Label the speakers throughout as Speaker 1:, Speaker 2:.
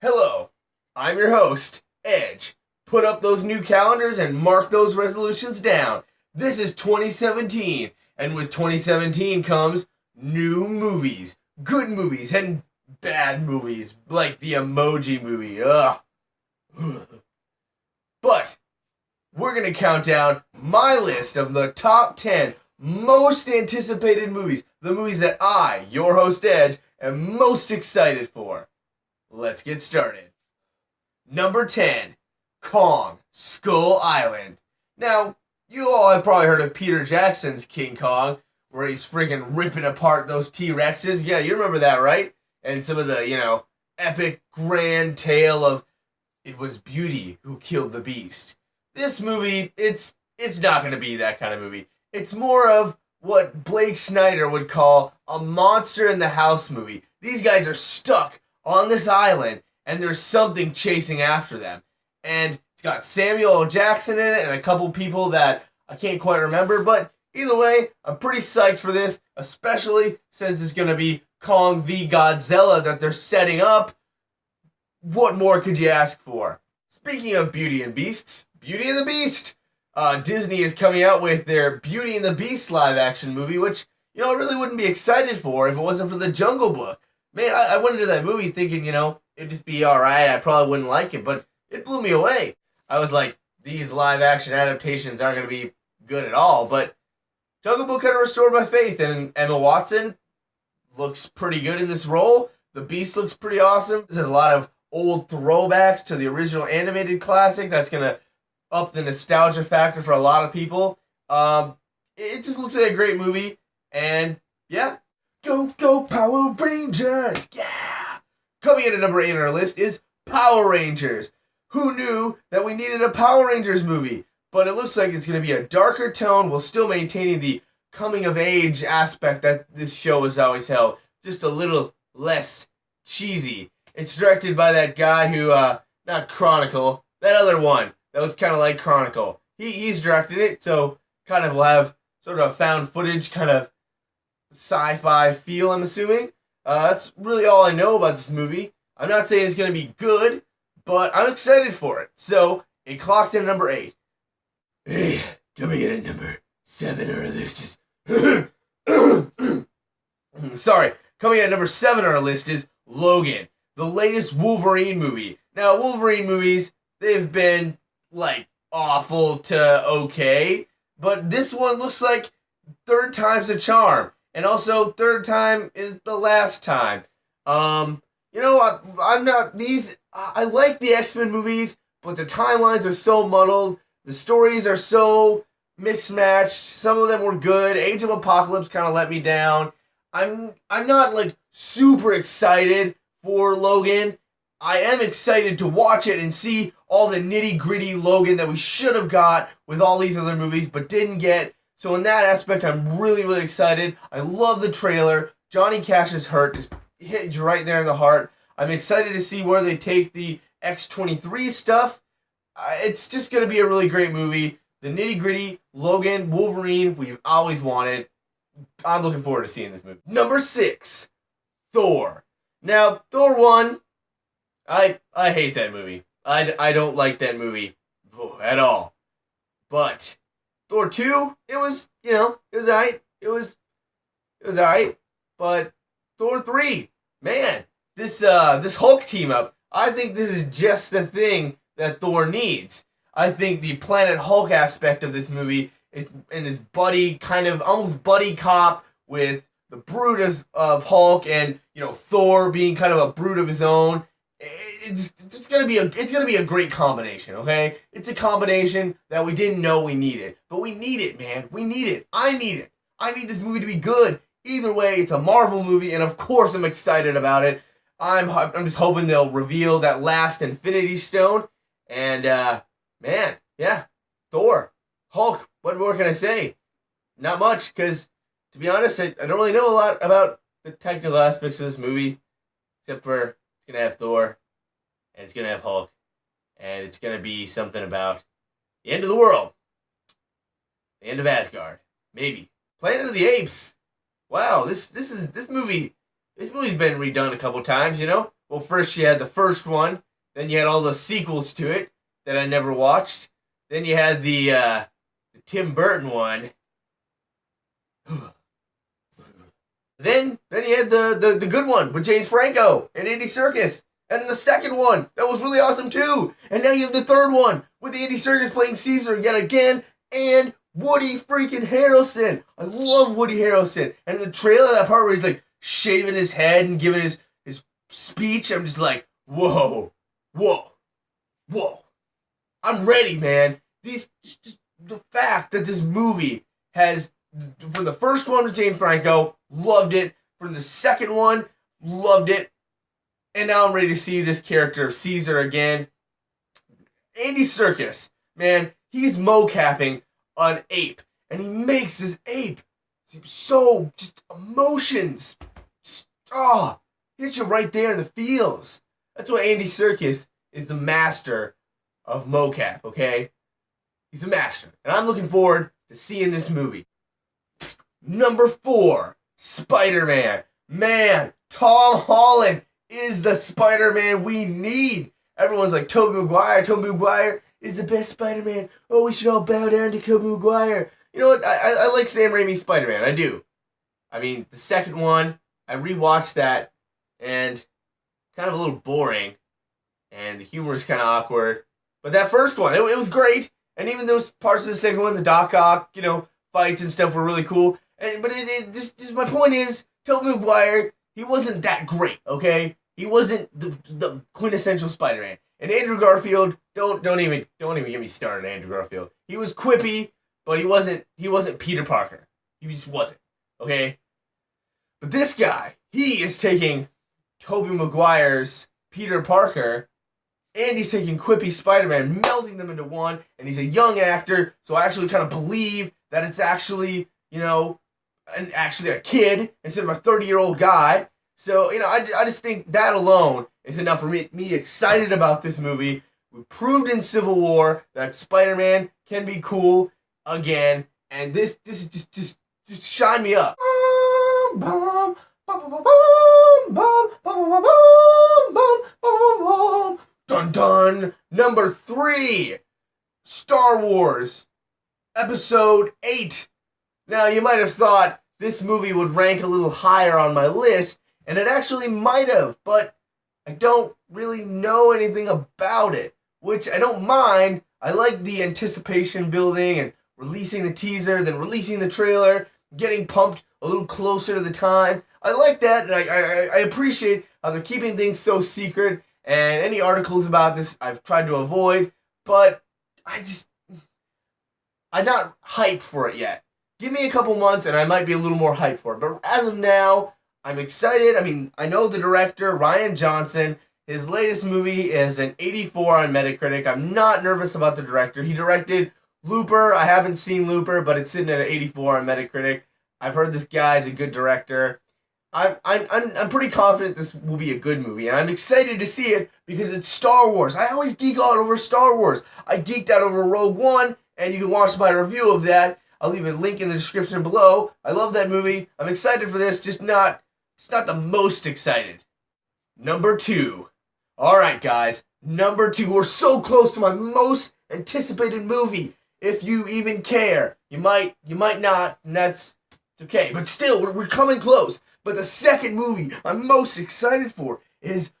Speaker 1: Hello, I'm your host, Edge. Put up those new calendars and mark those resolutions down. This is 2017, and with 2017 comes new movies. Good movies and bad movies, like the Emoji Movie. Ugh. But we're going to count down my list of the top 10 most anticipated movies. The movies that I, your host Edge, am most excited for. Let's get started. Number 10, Kong, Skull Island. Now, you all have probably heard of Peter Jackson's King Kong, where he's freaking ripping apart those T-Rexes. Yeah, you remember that, right? And some of the, epic grand tale of it was Beauty who killed the beast. This movie, it's not going to be that kind of movie. It's more of what Blake Snyder would call a monster in the house movie. These guys are stuck on this island, and there's something chasing after them. And it's got Samuel L. Jackson in it and a couple people that I can't quite remember, but either way, I'm pretty psyched for this, especially since it's going to be Kong v. Godzilla that they're setting up. What more could you ask for? Speaking of Beauty and Beasts, Beauty and the Beast! Disney is coming out with their Beauty and the Beast live-action movie, which, I really wouldn't be excited for if it wasn't for The Jungle Book. Man, I went into that movie thinking, it'd just be alright, I probably wouldn't like it, but it blew me away. I was like, these live-action adaptations aren't going to be good at all, but Jungle Book kind of restored my faith, and Emma Watson looks pretty good in this role. The Beast looks pretty awesome. There's a lot of old throwbacks to the original animated classic that's going to up the nostalgia factor for a lot of people. It just looks like a great movie, and yeah. Go Power Rangers! Yeah! Coming in at number 8 on our list is Power Rangers. Who knew that we needed a Power Rangers movie? But it looks like it's going to be a darker tone while still maintaining the coming-of-age aspect that this show has always held. Just a little less cheesy. It's directed by that guy who, not Chronicle, that other one that was kind of like Chronicle. He's directed it, so kind of will have sort of a found footage kind of sci-fi feel, I'm assuming. That's really all I know about this movie. I'm not saying it's going to be good, but I'm excited for it. So, it clocks in at number 8. Hey, coming in at number 7 on our list is... Sorry, coming in at number 7 on our list is Logan, the latest Wolverine movie. Now, Wolverine movies, they've been, awful to okay, but this one looks like third time's a charm. And also, third time is the last time. I'm not these. I like the X-Men movies, but the timelines are so muddled. The stories are so mixed matched. Some of them were good. Age of Apocalypse kind of let me down. I'm not super excited for Logan. I am excited to watch it and see all the nitty gritty Logan that we should have got with all these other movies, but didn't get. So in that aspect, I'm really, really excited. I love the trailer. Johnny Cash's hurt just hit you right there in the heart. I'm excited to see where they take the X-23 stuff. It's just going to be a really great movie. The nitty-gritty, Logan, Wolverine, we've always wanted. I'm looking forward to seeing this movie. Number 6, Thor. Now, Thor 1, I hate that movie. I don't like that movie at all. But Thor 2, it was alright. It was alright. But Thor 3, man, this Hulk team up, I think this is just the thing that Thor needs. I think the Planet Hulk aspect of this movie is in this buddy, kind of almost buddy cop with the brute of Hulk and, Thor being kind of a brute of his own. It's gonna be a great combination, okay? It's a combination that we didn't know we needed, but we need it, man. We need it. I need it. I need this movie to be good. Either way, it's a Marvel movie, and of course, I'm excited about it. I'm just hoping they'll reveal that last Infinity Stone, and man, yeah, Thor, Hulk. What more can I say? Not much, because to be honest, I don't really know a lot about the technical aspects of this movie, except for it's gonna have Thor, and it's gonna have Hulk, and it's gonna be something about the end of the world, the end of Asgard, maybe Planet of the Apes. Wow, this movie's been redone a couple times. Well, first you had the first one, then you had all the sequels to it that I never watched. Then you had the Tim Burton one. Then you had the good one with James Franco and Andy Serkis. And the second one, that was really awesome too. And now you have the third one with Andy Serkis playing Caesar yet again. And Woody freaking Harrelson. I love Woody Harrelson. And in the trailer, that part where he's like shaving his head and giving his speech, I'm just like, whoa. I'm ready, man. Just the fact that this movie has, from the first one with James Franco, loved it. From the second one, loved it. And now I'm ready to see this character of Caesar again. Andy Serkis, man, he's mocapping an ape. And he makes this ape so, just emotions. Just, hit you right there in the feels. That's why Andy Serkis is the master of mocap, okay? He's a master. And I'm looking forward to seeing this movie. Number 4, Spider-Man. Man, Tom Holland is the Spider-Man we need. Everyone's like, Tobey Maguire is the best Spider-Man. Oh, we should all bow down to Tobey Maguire. You know what? I like Sam Raimi's Spider-Man. I do. I mean, the second one, I rewatched that, and kind of a little boring, and the humor is kind of awkward. But that first one, it was great, and even those parts of the second one, the Doc Ock, fights and stuff were really cool. But my point is, Tobey Maguire, he wasn't that great, okay? He wasn't the quintessential Spider-Man. And Andrew Garfield, don't even get me started on Andrew Garfield. He was quippy, but he wasn't Peter Parker. He just wasn't, okay? But this guy, he is taking Tobey Maguire's Peter Parker, and he's taking quippy Spider-Man, melding them into one, and he's a young actor, so I actually kind of believe that it's actually, actually a kid instead of a 30-year-old guy. So, I just think that alone is enough for me excited about this movie. We proved in Civil War that Spider-Man can be cool again, and this is just shine me up. Dun dun! Number 3, Star Wars, Episode 8. Now, you might have thought this movie would rank a little higher on my list, and it actually might have, but I don't really know anything about it, which I don't mind. I like the anticipation building and releasing the teaser, then releasing the trailer, getting pumped a little closer to the time. I like that, and I appreciate how they're keeping things so secret, and any articles about this I've tried to avoid, but I'm not hyped for it yet. Give me a couple months and I might be a little more hyped for it, but as of now, I'm excited. I mean, I know the director, Rian Johnson. His latest movie is an 84 on Metacritic. I'm not nervous about the director. He directed Looper. I haven't seen Looper, but it's sitting at an 84 on Metacritic. I've heard this guy's a good director. I'm pretty confident this will be a good movie, and I'm excited to see it because it's Star Wars. I always geek out over Star Wars. I geeked out over Rogue One, and you can watch my review of that. I'll leave a link in the description below. I love that movie. I'm excited for this, just not the most excited. Number 2. Alright guys, number 2. We're so close to my most anticipated movie. If you even care. You might not, and it's okay. But still, we're coming close. But the second movie I'm most excited for is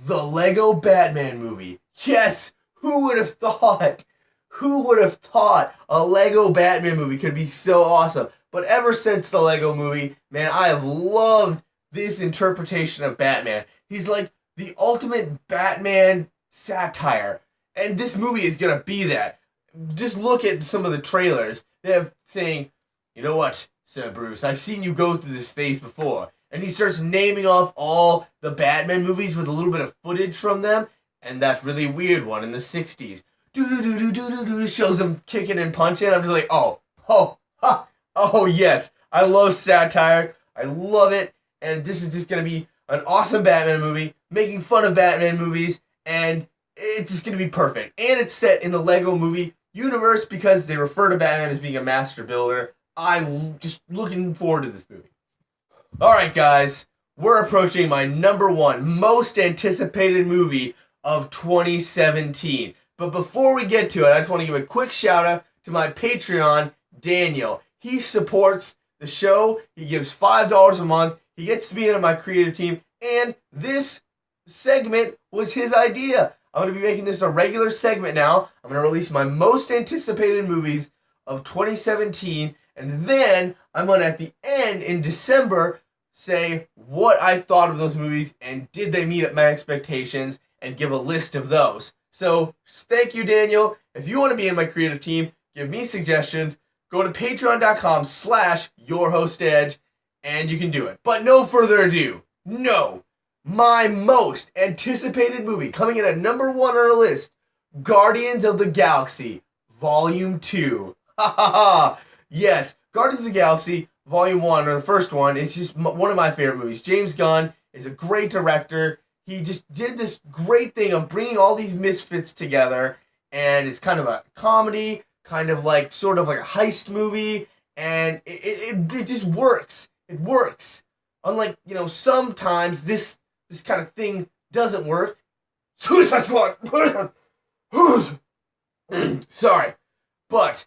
Speaker 1: the Lego Batman movie. Yes, who would have thought? Who would have thought a Lego Batman movie could be so awesome? But ever since the Lego movie, man, I have loved this interpretation of Batman. He's like the ultimate Batman satire. And this movie is going to be that. Just look at some of the trailers. They have saying, you know what, Sir Bruce, I've seen you go through this phase before. And he starts naming off all the Batman movies with a little bit of footage from them. And that really weird one in the 60s. Shows him kicking and punching. I'm just like, oh yes. I love satire. I love it. And this is just going to be an awesome Batman movie, making fun of Batman movies, and it's just going to be perfect. And it's set in the Lego movie universe because they refer to Batman as being a master builder. I'm just looking forward to this movie. Alright guys, we're approaching my number one most anticipated movie of 2017. But before we get to it, I just want to give a quick shout out to my Patreon, Daniel. He supports the show. He gives $5 a month. He gets to be in my creative team. And this segment was his idea. I'm going to be making this a regular segment now. I'm going to release my most anticipated movies of 2017. And then I'm going to, at the end in December, say what I thought of those movies and did they meet up my expectations, and give a list of those. So thank you, Daniel. If you want to be in my creative team, give me suggestions, go to patreon.com/yourhostedge and you can do it. But no further ado, my most anticipated movie coming in at number one on our list, Guardians of the Galaxy Volume 2. Ha ha ha! Yes, Guardians of the Galaxy Volume 1, or the first one, is just one of my favorite movies. James Gunn is a great director. He just did this great thing of bringing all these misfits together, and it's kind of a comedy, kind of like, sort of like a heist movie, and it just works. It works. Unlike, sometimes this kind of thing doesn't work. Suicide Squad! Sorry. But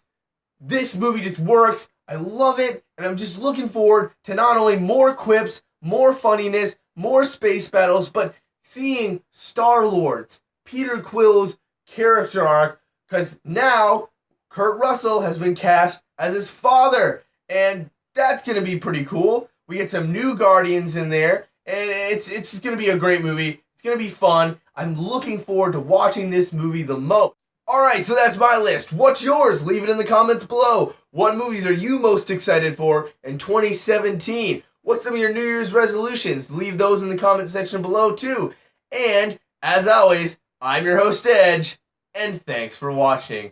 Speaker 1: this movie just works. I love it, and I'm just looking forward to not only more quips, more funniness, more space battles, but seeing Star-Lord's, Peter Quill's character arc, because now Kurt Russell has been cast as his father, and that's going to be pretty cool. We get some new Guardians in there, and it's going to be a great movie. It's going to be fun. I'm looking forward to watching this movie the most. Alright, so that's my list. What's yours? Leave it in the comments below. What movies are you most excited for in 2017? What's some of your New Year's resolutions? Leave those in the comment section below too. And, as always, I'm your host Edge, and thanks for watching.